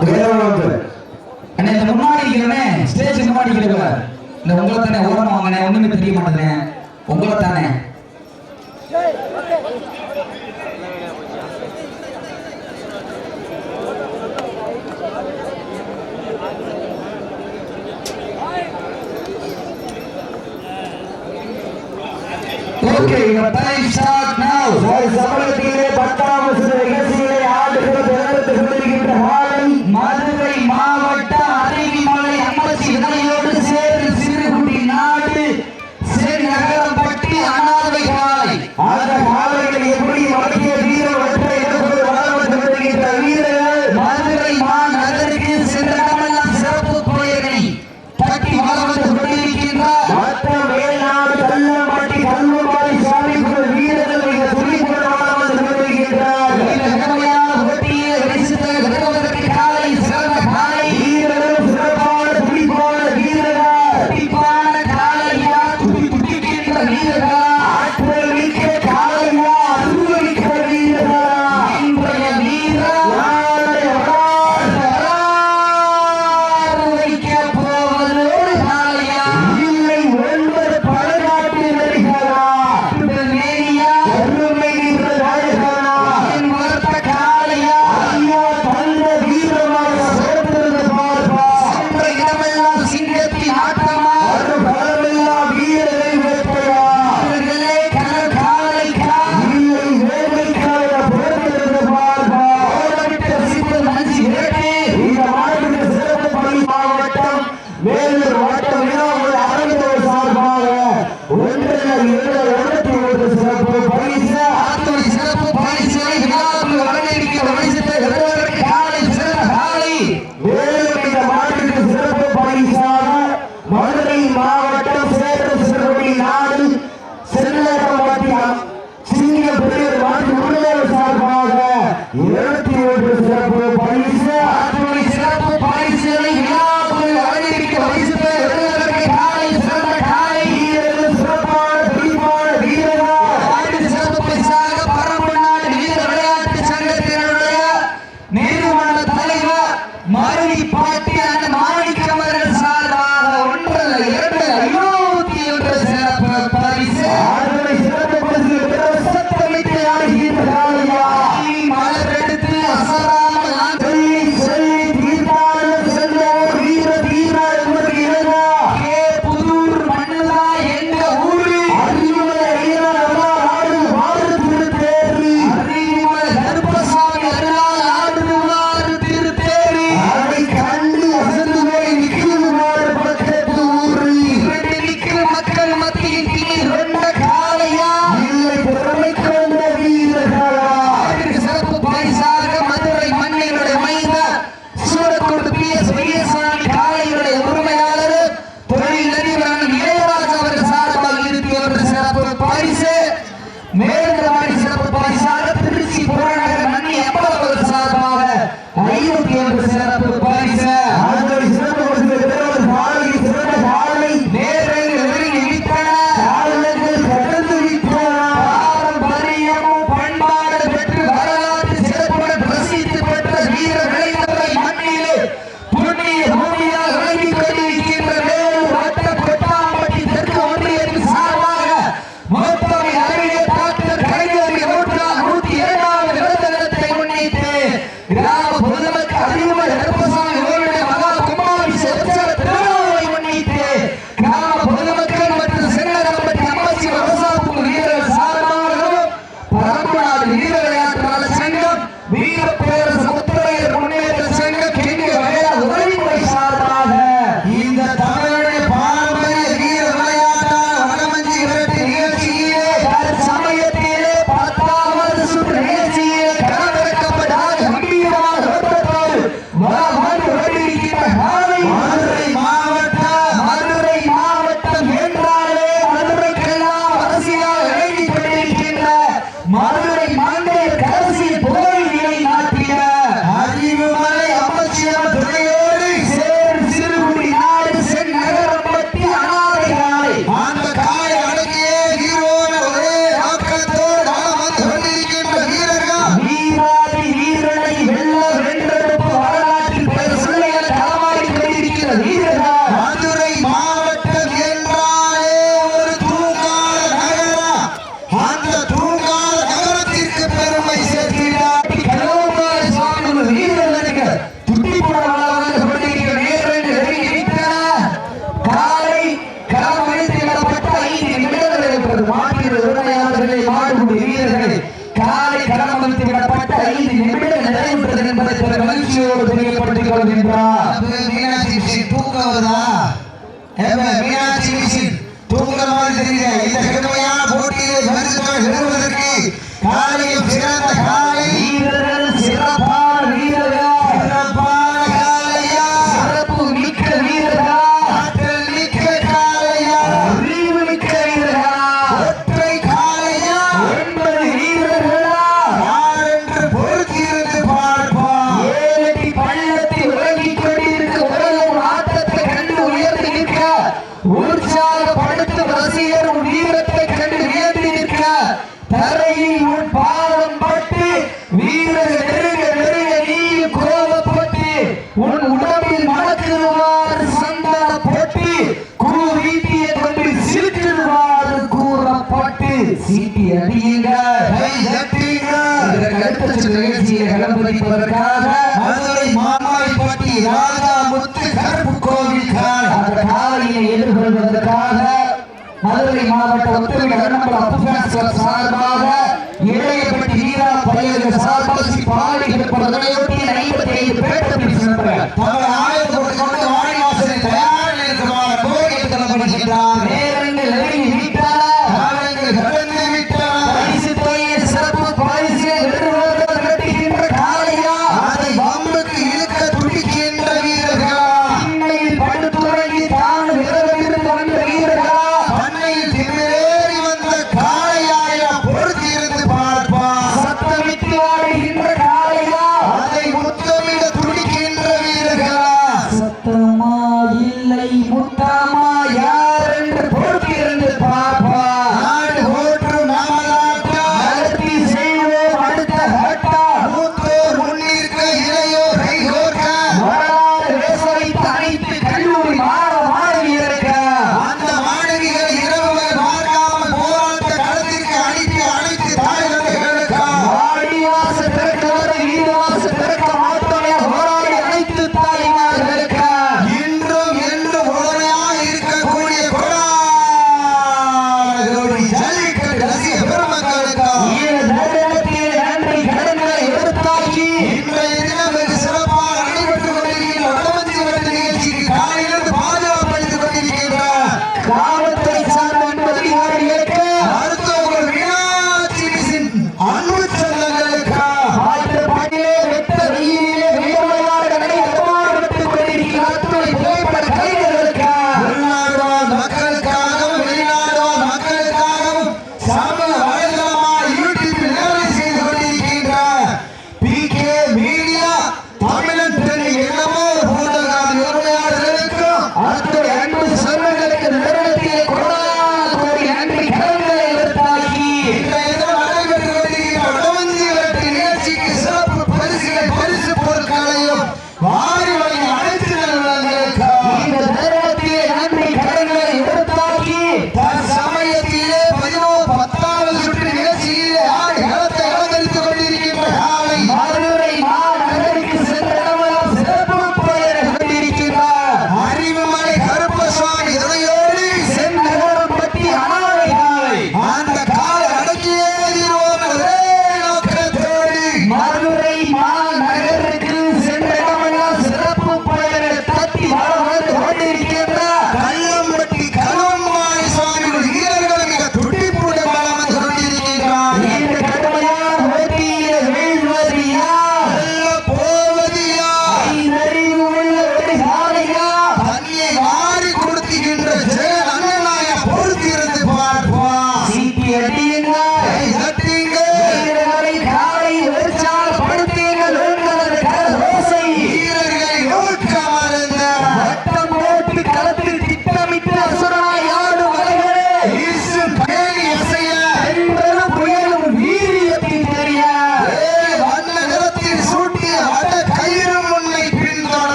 அண்ணே இந்த முன்னாடி இருக்கிறனே ஸ்டேஜ் முன்னாடி இருக்கிற இந்த உங்களை தானே ஓரமா வாங்கினேன் ஒண்ணுமே தெரிய மாட்டேன் உங்களை தானே Okay, your time start now. சமூகத்திலே 10வது நிகழ்ச்சிகளை ஆடுகிற கொண்டிருக்கின்ற மதுரை மாவட்ட அருவிமலை அம்மச்சி விதையோடு சேர்ந்து சிறுகுடி நாடு நகரம்பட்டி அனாதை காலை அந்த காலைகளை எப்படி வழங்கிய வீரர் ஒற்றை வளர்ந்து கொண்டிருக்கின்ற வீரர்கள் மதுரை மாநகருக்கு சென்றமெல்லாம் சிறப்பு கோயிலை தட்டி வளர்ந்து கொண்டிருக்கின்றார் மற்ற மேல்நாடு கல்லம்பட்டி கல்லுமாரி சாமி வீரர்கள் மிக துணிப்புடன் வளர்ந்து கொண்டிருக்கின்றார் காலை சிறந்த காலை வீரர்கள் சிறப்பான துணிப்பான வீரர்கள் துடிப்பான காலையா துடிக்கின்ற வீரர்கள் ஆற்றல் மிக்க காலையா அனுபவிக்க வீரர்கள் இன்றைய வீரர் வைக்க போவதோடு காலையா இல்லை ஒன்பது பழநாட்டு நடிகரா மேரியா எருமை ராஜகரா என் வளர்த்த காலையா ஐயா தந்த வீரமாக சேர்ந்திருந்த பார்ப்பா சென்ற இடமெல்லாம் சிங்கத்தின் ஆட்டமா ஒரு பலமெல்லாம் வீரரை வெப்பையா அவர்களே கனல் காலைக்கா இல்லை வேலைக்காக பொறுத்திருந்த பார்ப்பா ஓடவிட்ட சித்த மனசு கேட்டு இந்த மாவட்ட சிறப்பு பணி மாவட்டம் வேலூர் மாவட்டம் விழாவில் அரங்கர் சார்பாக ஒன்று சிறப்பு பரிசு ஆத்தோடு சிறப்பு பரிசுகளை விழாவில் வழங்கியிருக்கிற வரிசத்தை காலை சிறந்த காலை வேலூர் இந்த மாவட்டத்திற்கு சிறப்பு பரிசாக மதுரை மாவட்டம் சேலம் சிறுகுடி நாடு செல்லப்பட்டி சிங்க பெரியவர் மாற்று உரிமையாளர் சார்பாக 21 சிறப்பு பரிசு ஆத்தோடு சிறப்பு பரிசுகளை விழாவில் வழங்கியிருக்கிற வரிசத்தை காலை சிறந்த காலை வீரர்கள் சிறப்பான துடிப்பான வீரர்கள் சிறப்பு பரிசாக பரம்பநாடு வீர விளையாட்டு சங்கத்தினுடைய நிறுவன தலைவர் மருவி பாட்டி அந்த மாணிக்கம் அவர்கள் சார்பாக ஒன்றல்ல இரண்டு 51 சிறப்பு பரிசு ஆறுவடை சிறப்பு பரிசு சத்தமிட்டு ஆடுகின்ற காலையா மலர் எடுத்து அசராமல் என்பதை பெரும் மகிழ்ச்சியோடு தெரியப்படுத்திக் கொள்கின்றார். மீனாட்சி மிஷின் தூக்கம் வருதா? மீனாட்சி மிஷின் தூங்குற மாதிரி தெரியல. இந்த கடுமையான போட்டியிலே பரிசுகளை பெறுவதற்கு காலையில் சிறந்த காலை வீரர்கள், சிறப்பான வீரர்கள், சிறப்பான காலையா, சிறப்பு மிக்க வீரர்களா, ஆற்றல் மிக்க காலையா, அறிவு மிக்க வீரர்களா, ஒற்றை காலையா, 9 வீரர்களா, யார் என்று பொறுத்திருந்து பார்ப்போம். ஏழடி பள்ளத்தில் உறங்கிக் கொண்டிருக்க உலகம் ஆட்டத்தை கண்டு உயர்ந்து நிற்க, உற்சாகப்படுத்தும் ரசிகர் உன் வீரத்தை கண்டு வியந்து நிற்க, தரையில் உன் பாதம் பட்டு வீரர் நெருங்க நெருங்க நீயும் கோபப்பட்டு உன் உடம்பில் மணக்குவார் சந்தன போட்டு கூவீட்டிய கொண்டு சிரிக்குவார் கூறப்பட்டு சீட்டி அடியுங்க கை தட்டுங்க. இதற்கு அடுத்த சுற்று நிகழ்ச்சியை களம்பதிப்பதற்காக மதுரை மாமாய்பட்டி ராஜா முத்து கருப்பு கோவில் காலை அந்த காலையை எதிர்கொள்வதற்காக மதுரை மாவட்ட ஒத்துழைப்பு அண்ணம்பல அப்புஃபான்ஸ் கிளப் சார்பாக இளையப்பட்டி வீரா பயிர்கள் சார்பாக பாடிகள் பதனையொட்டி 55 பேட்டை சென்றனர். தங்கள் ஆயுதத்தை கொண்டு வாணிவாசனை தயாரில் இருக்குமாறு கோரிக்கை தரப்படுகின்றார். நேரங்கள் நெருங்கி விட்டன. காலங்கள் கடந்து விட்டன. பரிசு தொகையை சிறப்பு பரிசினை வெல்லுவதற்கு கட்டுகின்ற காளையா, அதை வம்புக்கு இழுக்க துடிக்கின்ற வீரர்களா, இன்னையில் படுத்துறங்கி தான் விரவிருந்து வந்த வீரர்களா, பண்ணையில் திமிரேறி வந்த காளையாய பொறுத்திருந்து பார்ப்பான். சத்தமிட்டு ஆடுகின்ற காளையா, அதை முத்து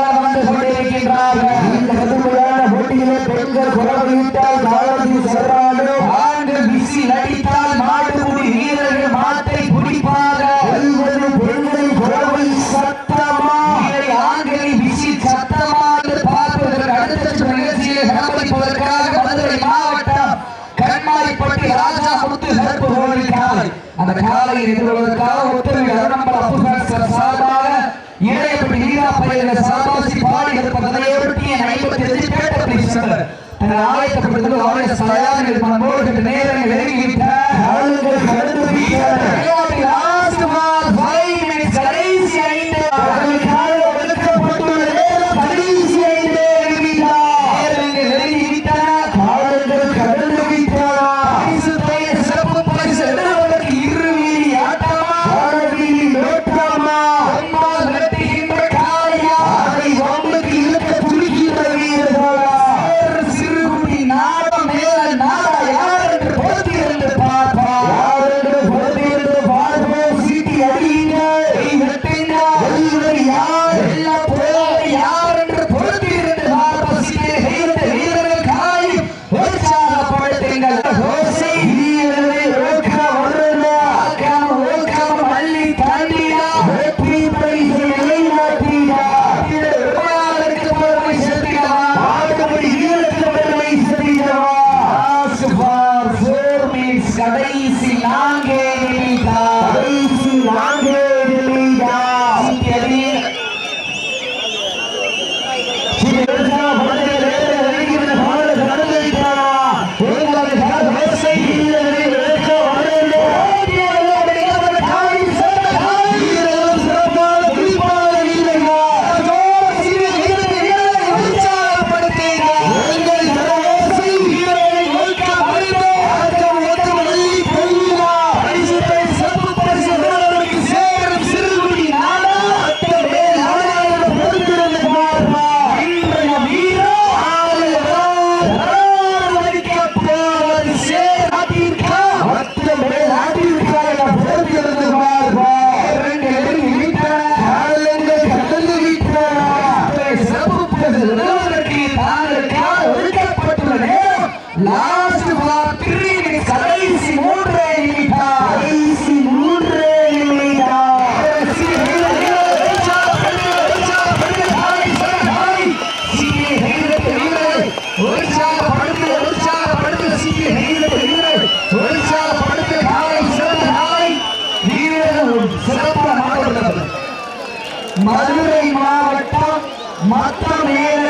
வீரர்களாக வந்து கொண்டிருக்கின்றார்கள். இந்த கடுமையான போட்டியிலே பெண்கள் குறவையிட்டால் காலத்தில் சென்றாலும் ஆண்கள் விசில் அடித்தால் மாடுபிடி வீரர்கள் மாட்டை பிடிப்பார்கள். பெண்களை குறவை சத்தமா இதை ஆண்களை விசில் சத்தமா என்று பார்ப்பதற்கு அடுத்த சுற்று நிகழ்ச்சியை கவனிப்பதற்காக மதுரை மாவட்டம் கண்மாய்ப்பட்டி ராஜா முத்து கருப்பு கோவில் காலை அந்த காலையை எதிர்கொள்வதற்காக உத்தரவு அருணம்பல அப்புசார் சார்பாக இளையப்பட்டி வீராப்பையர் சாபாசி பாடி இருப்பதையொட்டிய 55 பேட்டத்தை சென்றார். தன் ஆயத்தப்பட்டது அவரை தயார் நிற்போடு நேரங்கள் நெருங்கிவிட்ட ஆளுங்கள் கடந்து விட்டார். விளையாட்டில் லாஸ்ட் பால் 5 மினிட்ஸ் கடைசி 5 அவர்களுக்காக ஒதுக்கப்பட்டுள்ள நேரம் கடைசி 5 நிமிடம். நேரங்கள் நெருங்கிவிட்டன. ஆளுங்கள் கடந்து விட்டார். பரிசு தொகை சிறப்பு பரிசு வெல்லுவதற்கு இருவீதி ஆட்டமா ஆரவியில் நோட்டமா ஒன்பால் வெட்டுகின்ற காளையா அதை வம்புக்கு இழுக்க துடிக்கின்ற வீரர்களா சிறுகுடி நாடம் மேல நாடா யார் என்று பொறுத்திருந்து பார்ப்பார். யார் என்று பொறுத்திருந்து பார்ப்போம். சீட்டி அடியுங்கள். கை வெட்டுங்க. வெல்வது யார்? வெல்ல போவது யார் என்று பொறுத்திருந்து பார்ப்போம். சீட்டை கைவிட்ட வீரர்கள் காயும் உற்சாகப்படுத்துங்கள். ஓசை வீரர்களை ஓக்க வருடா. ஓக்காம மல்லி தாண்டியா வெற்றி பரிசை நிலைநாட்டினா. விழாவிற்கு பெருமை சேர்த்திடவா. ஆடுபடி வீரருக்கு பெருமை சேர்த்திடவா. Last for 4 minutes கடைசி 4 நிமிடம். கடைசி 4 நிமிடம். சீட்டடி சிறுசா படத்தை நேரத்தில் நெருங்கிவிட்ட பாடல் கடந்து விட்டாரா? உங்களது கரம் ஓசை வீரர்களை ஓக்க வருடா. வீரர்கள் சிறப்பான குறிப்பான வீரர்கள். உங்கள் கரம் ஓசை வீரர்களை ஓக்க வருடா. ஆட்டம் ஓட்ட வழி கொள்ளுமா. பரிசுத்தை சிறப்பு பரிசு வீரர்களுக்கு சேரும் சிறுகுடி நாடா. அட்டமே நாடாளர் பொறுத்திருந்து பார்ப்பா. இன்றைய வீரர் அட்டமே நாட்டிற்காக பொறுத்திருந்து பார்ப்பா. காலங்கள் கடந்து விட்டன. சிறப்பு பரிசு வெல்லுவதற்கு தாங்களுக்காக ஒதுக்கப்பட்டுள்ள நேரம் last for 3 minutes கடைசி 3 நிமிடம். கடைசி 3 நிமிடம். மதுரை மாவட்டம் மொத்த நேர